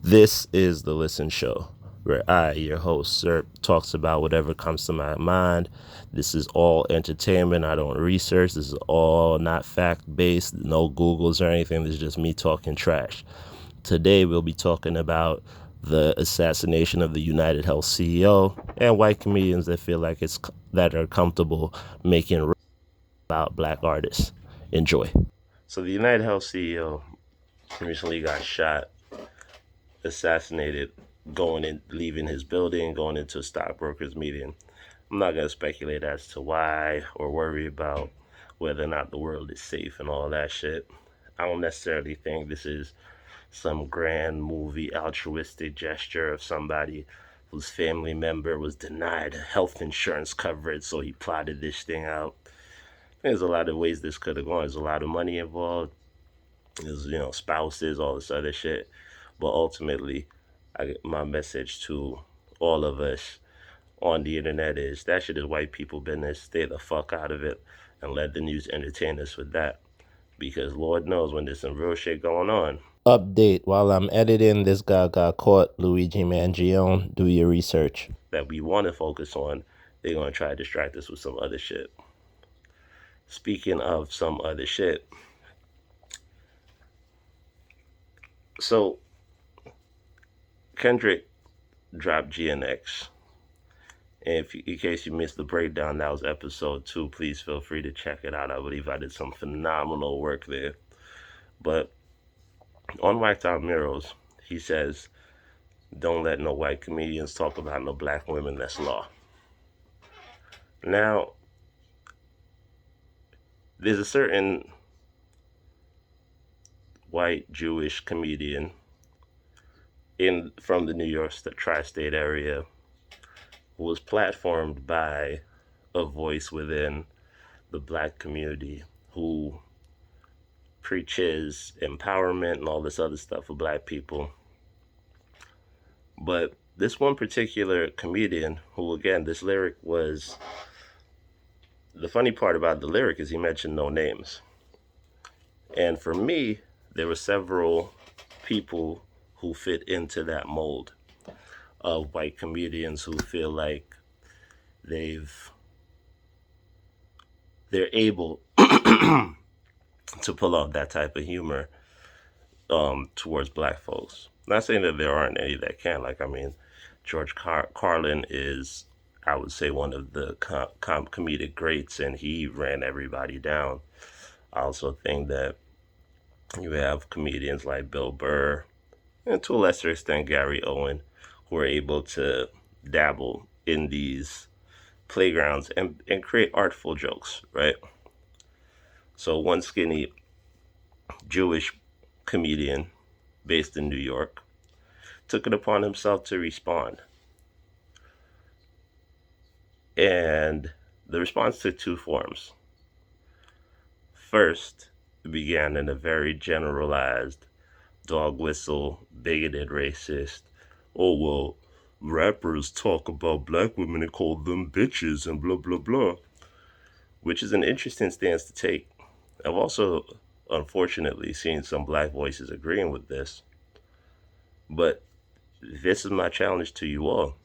This is the Listen Show, where I, your host, Sir, talks about whatever comes to my mind. This is all entertainment. I don't research. This is all not fact-based, no Googles or anything. This is just me talking trash. Today, we'll be talking about the assassination of the United Health CEO and white comedians that feel like that are comfortable making about black artists. Enjoy. So the United Health CEO recently got shot, assassinated, leaving his building, going into a stockbrokers meeting. I'm not going to speculate as to why or worry about whether or not the world is safe and all that shit. I don't necessarily think this is some grand movie altruistic gesture of somebody whose family member was denied health insurance coverage, so he plotted this thing out. There's a lot of ways this could have gone. There's a lot of money involved. There's, spouses, all this other shit. But ultimately, my message to all of us on the internet is that shit is white people business. Stay the fuck out of it and let the news entertain us with that. Because Lord knows when there's some real shit going on. Update: while I'm editing, this guy got caught. Luigi Mangione, do your research. That we want to focus on, they're going to try to distract us with some other shit. Speaking of some other shit, so Kendrick dropped GNX. And in case you missed the breakdown, that was episode 2. Please feel free to check it out. I believe I did some phenomenal work there. But on Whacked Out Murals, he says, don't let no white comedians talk about no black women, that's law. Now, there's a certain white Jewish comedian from the New York tri-state area who was platformed by a voice within the black community who preaches empowerment and all this other stuff for black people. But this one particular comedian who, again, this lyric was, the funny part about the lyric is he mentioned no names. And for me, there were several people who fit into that mold of white comedians who feel like they're able to pull off that type of humor towards black folks. Not saying that there aren't any that can. George Carlin is, I would say, one of the comedic greats, and he ran everybody down. I also think that you have comedians like Bill Burr, and to a lesser extent Gary Owen, who are able to dabble in these playgrounds and create artful jokes, right? So one skinny Jewish comedian based in New York took it upon himself to respond. And the response took two forms. First, it began in a very generalized, dog whistle, bigoted, racist, oh, well, rappers talk about black women and call them bitches and blah, blah, blah, which is an interesting stance to take. I've also, unfortunately, seen some black voices agreeing with this. But this is my challenge to you all.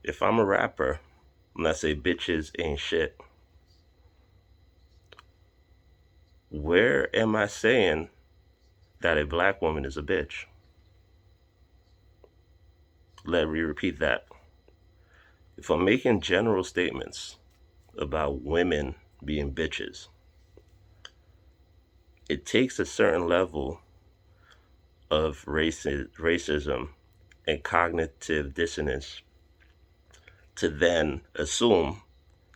If I'm a rapper and I say bitches ain't shit, where am I saying that a black woman is a bitch? Let me repeat that. If I'm making general statements about women being bitches, it takes a certain level of racism and cognitive dissonance to then assume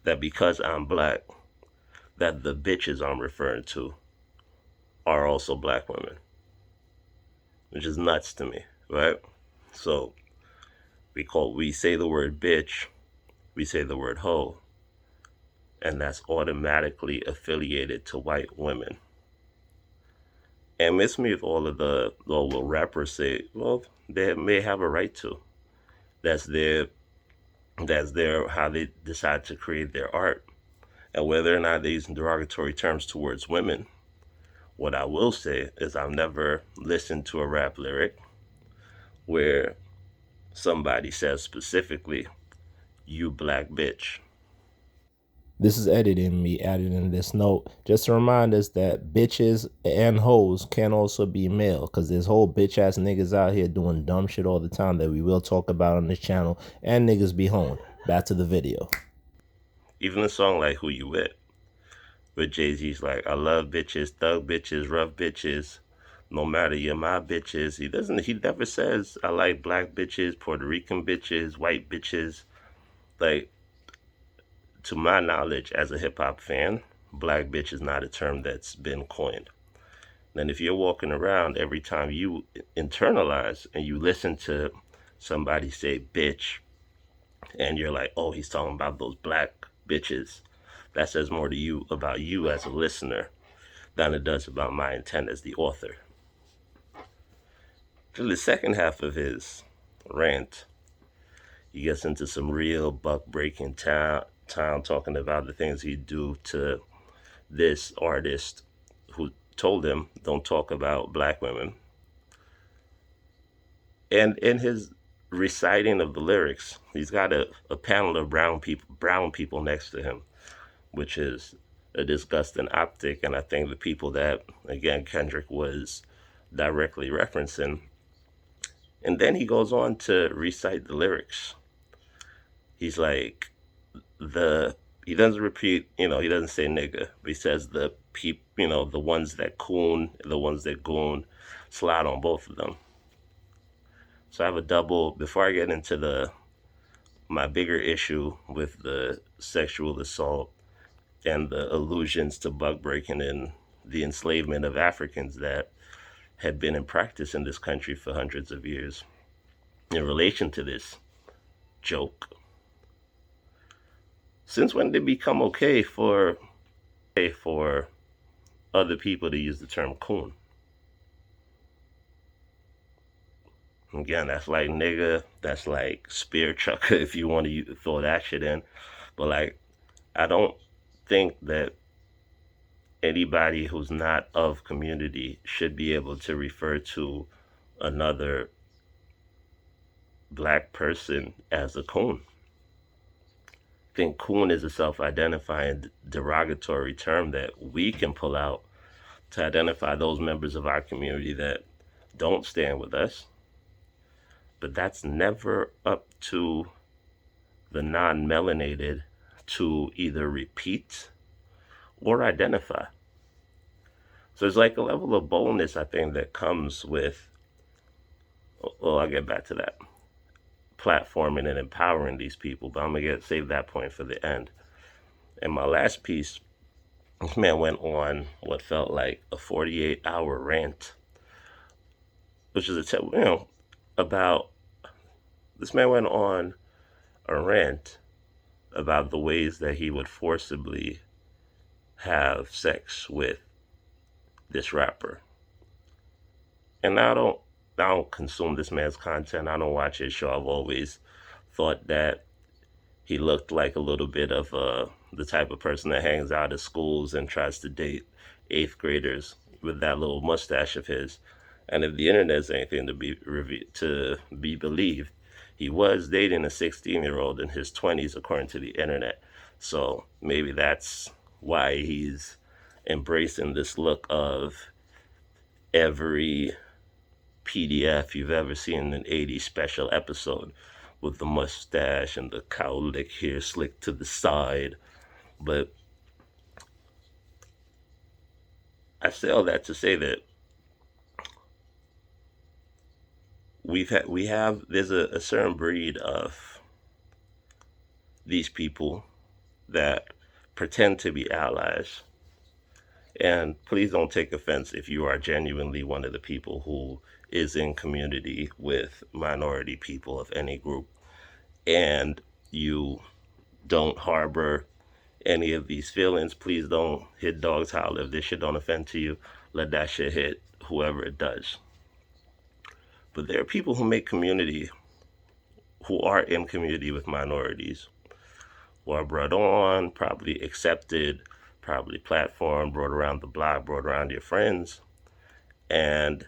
that because I'm black, that the bitches I'm referring to are also black women, which is nuts to me, right? So we say the word bitch, we say the word hoe, and that's automatically affiliated to white women. And miss me if all of the little rappers say, well, they may have a right to. That's their how they decide to create their art. And whether or not they use derogatory terms towards women, What I will say is I've never listened to a rap lyric where somebody says specifically, you black bitch. This is editing me adding in this note just to remind us that bitches and hoes can also be male, because there's whole bitch ass niggas out here doing dumb shit all the time that we will talk about on this channel, and niggas be honed. Back to the video. Even a song like Who You With, where Jay-Z's like, I love bitches, thug bitches, rough bitches, no matter, you're my bitches. He never says I like black bitches, Puerto Rican bitches, white bitches. Like, to my knowledge as a hip hop fan, black bitch is not a term that's been coined. And if you're walking around, every time you internalize and you listen to somebody say bitch, and you're like, oh, he's talking about those black bitches, that says more to you about you as a listener than it does about my intent as the author. In the second half of his rant, he gets into some real buck breaking town talking about the things he'd do to this artist who told him don't talk about black women. And in his reciting of the lyrics, he's got a panel of brown people next to him, which is a disgusting optic. And I think the people that, again, Kendrick was directly referencing. And then he goes on to recite the lyrics. He's like, he doesn't repeat, he doesn't say nigga, but he says the ones that coon, the ones that goon, slide on both of them. So I have a double, before I get into my bigger issue with the sexual assault and the allusions to buck breaking and the enslavement of Africans that had been in practice in this country for hundreds of years. In relation to this joke, since when did it become okay for other people to use the term coon? Again, that's like nigga, that's like spear chucker if you want to throw that shit in. But like, I don't think that anybody who's not of community should be able to refer to another black person as a coon. I think coon is a self-identifying derogatory term that we can pull out to identify those members of our community that don't stand with us. But that's never up to the non-melanated to either repeat or identify. So it's like a level of boldness, I think, that comes with, well, I'll get back to that, platforming and empowering these people, but I'm going to save that point for the end. And my last piece, this man went on what felt like a 48-hour rant, which is about, this man went on a rant about the ways that he would forcibly have sex with this rapper. And I don't consume this man's content. I don't watch his show. I've always thought that he looked like a little bit of the type of person that hangs out at schools and tries to date 8th graders with that little mustache of his. And if the internet is anything to be believed, he was dating a 16-year-old in his 20s, according to the internet. So maybe that's why he's embracing this look of every PDF you've ever seen in an 80s special episode, with the mustache and the cowlick hair slicked to the side. But I say all that to say that there's a certain breed of these people that pretend to be allies. And please don't take offense if you are genuinely one of the people who is in community with minority people of any group, and you don't harbor any of these feelings. Please don't hit dogs holler. If this shit don't offend to you, let that shit hit whoever it does. But there are people who make community, who are in community with minorities, who are brought on, probably accepted probably platformed, brought around the block, brought around your friends, and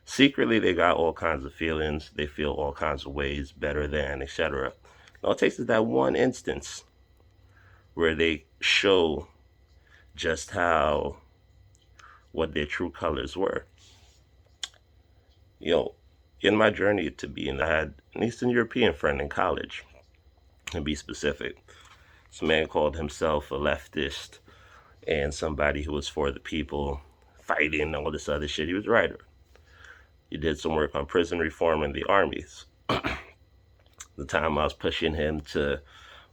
secretly they got all kinds of feelings. They feel all kinds of ways better than, etc. All it takes is that one instance where they show just how what their true colors were. You know, in my journey to being, I had an Eastern European friend in college, to be specific. This man called himself a leftist and somebody who was for the people, fighting and all this other shit. He was a writer. He did some work on prison reform in the armies. The time I was pushing him to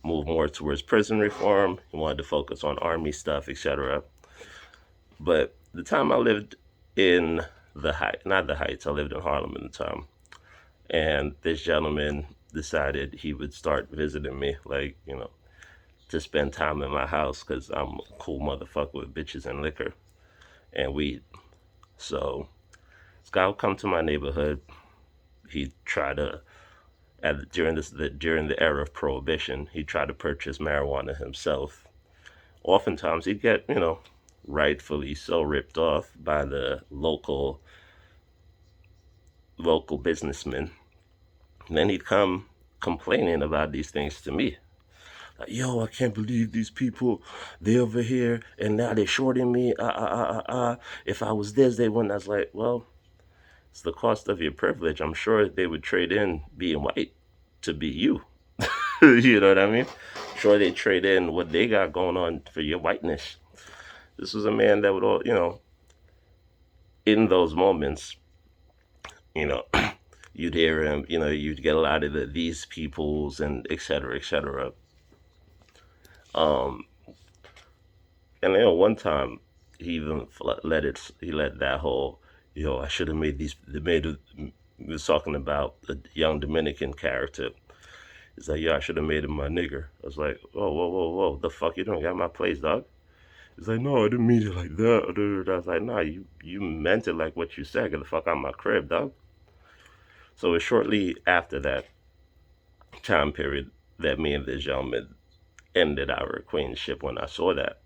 move more towards prison reform, he wanted to focus on army stuff, etc. But the time I lived in not the Heights, I lived in Harlem at the time. And this gentleman decided he would start visiting me, like, to spend time in my house because I'm a cool motherfucker with bitches and liquor and weed. So this guy would come to my neighborhood. He'd try to, during the era of prohibition, he'd try to purchase marijuana himself. Oftentimes he'd get, rightfully so ripped off by the local businessmen. And then he'd come complaining about these things to me. Like, yo, I can't believe these people, they over here, and now they're shorting me. If I was this, they wouldn't. I was like, well, it's the cost of your privilege. I'm sure they would trade in being white to be you. You know what I mean? Sure, they trade in what they got going on for your whiteness. This was a man that would all, in those moments, you know, you'd hear him, you'd get a lot of these peoples and et cetera, et cetera. Um, and one time he even he let that whole, I should have made he was talking about a young Dominican character. He's like, I should have made him my nigger. I was like, whoa, whoa, whoa, whoa, the fuck you doing? Got my place, dog. He's like, no, I didn't mean it like that. I was like, nah, you meant it like what you said. Get the fuck out of my crib, dog. So it was shortly after that time period that me and this gentleman ended our acquaintanceship when I saw that.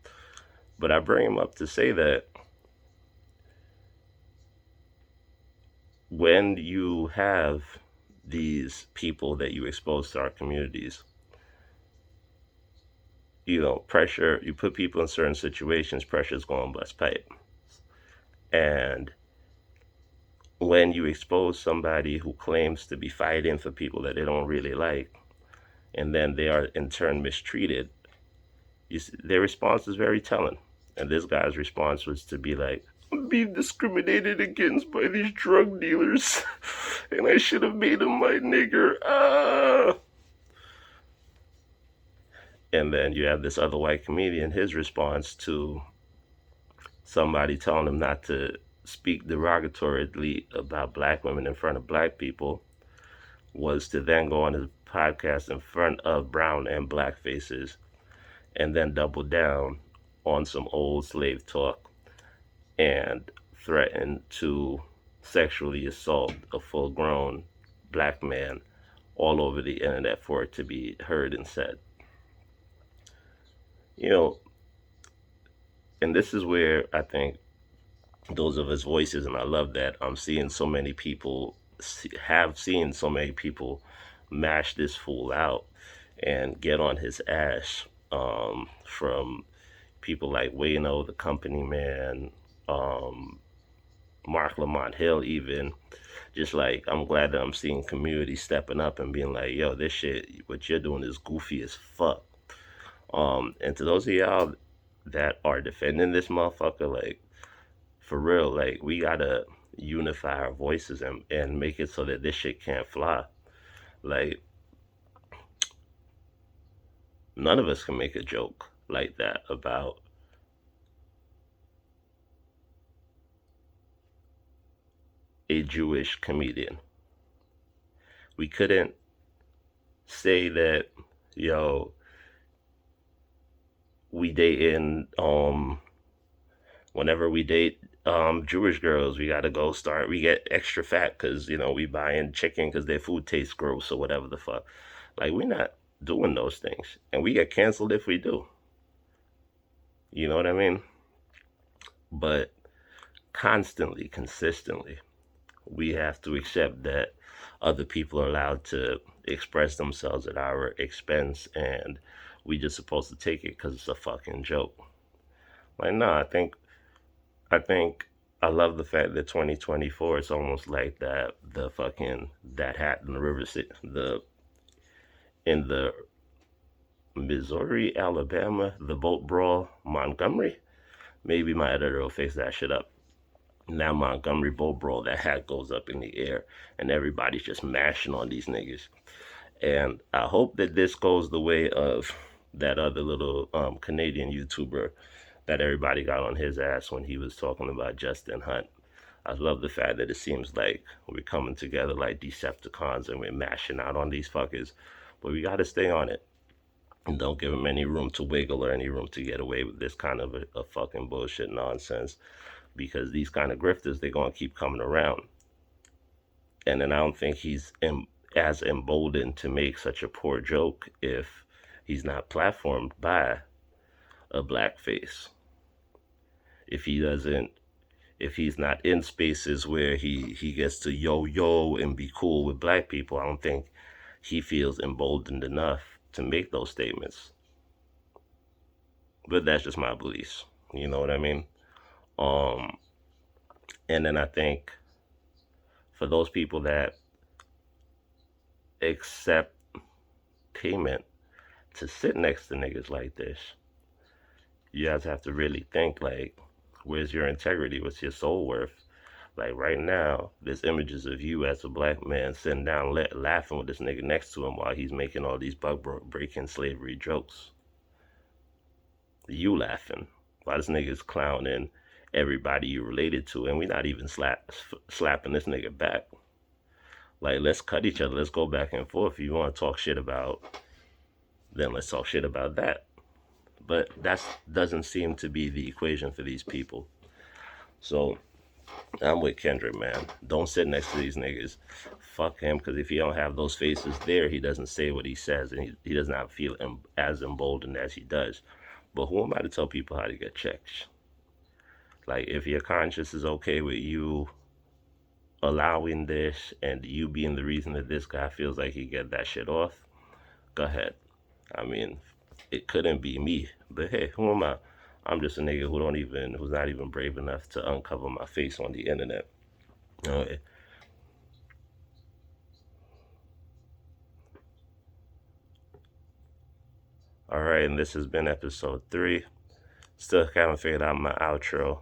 But I bring him up to say that when you have these people that you expose to our communities, pressure, you put people in certain situations, pressure's going bust pipe. And when you expose somebody who claims to be fighting for people that they don't really like, and then they are in turn mistreated, their response is very telling. And this guy's response was to be like, I'm being discriminated against by these drug dealers, and I should have made him my nigger. Ah! And then you have this other white comedian, his response to somebody telling him not to speak derogatorily about black women in front of black people was to then go on his podcast in front of brown and black faces and then double down on some old slave talk and threaten to sexually assault a full-grown black man all over the internet for it to be heard and said. And this is where I think those of his voices, and I love that I'm seeing so many people, have seen so many people mash this fool out and get on his ass, from people like Wayno, the company man, Mark Lamont Hill even. Just like, I'm glad that I'm seeing community stepping up and being like, yo, this shit, what you're doing is goofy as fuck. And to those of y'all that are defending this motherfucker, like, for real, like, we gotta unify our voices and make it so that this shit can't fly. Like, none of us can make a joke like that about a Jewish comedian. We couldn't say that, we date in, whenever we date Jewish girls, we gotta we get extra fat because, we buying chicken because their food tastes gross or whatever the fuck. Like, we're not doing those things. And we get canceled if we do. You know what I mean? But constantly, consistently, we have to accept that other people are allowed to express themselves at our expense, and we just supposed to take it because it's a fucking joke. Like, no, I think I love the fact that 2024 is almost like that the fucking that happened in the river the in the Missouri, Alabama, the boat brawl, Montgomery. Maybe my editor will fix that shit up. Now Montgomery boat brawl, that hat goes up in the air and everybody's just mashing on these niggas. And I hope that this goes the way of that other little Canadian YouTuber that everybody got on his ass when he was talking about Justin Hunt. I love the fact that it seems like we're coming together like Decepticons and we're mashing out on these fuckers. But we got to stay on it and don't give them any room to wiggle or any room to get away with this kind of a fucking bullshit nonsense, because these kind of grifters, they're going to keep coming around. And then I don't think he's as emboldened to make such a poor joke if he's not platformed by a black face. If he doesn't, if he's not in spaces where he gets to yo and be cool with black people, I don't think he feels emboldened enough to make those statements. But that's just my beliefs. You know what I mean? Um, and then I think for those people that accept payment to sit next to niggas like this, you guys have to really think like, where's your integrity? What's your soul worth? Like right now, there's images of you as a black man sitting down laughing with this nigga next to him while he's making all these bug breaking slavery jokes. You laughing while this nigga's clowning everybody you related to, and we not even slapping this nigga back. Like, let's cut each other. Let's go back and forth. If you want to talk shit about, then let's talk shit about that. But that doesn't seem to be the equation for these people. So I'm with Kendrick, man. Don't sit next to these niggas. Fuck him, because if he don't have those faces there, he doesn't say what he says, and he does not feel as emboldened as he does. But who am I to tell people how to get checks? Like, if your conscience is okay with you allowing this and you being the reason that this guy feels like he get that shit off, go ahead. I mean, it couldn't be me, but hey, who am I? I'm just a nigga who's not even brave enough to uncover my face on the internet. Okay. All right, and this has been episode 3. Still haven't figured out my outro.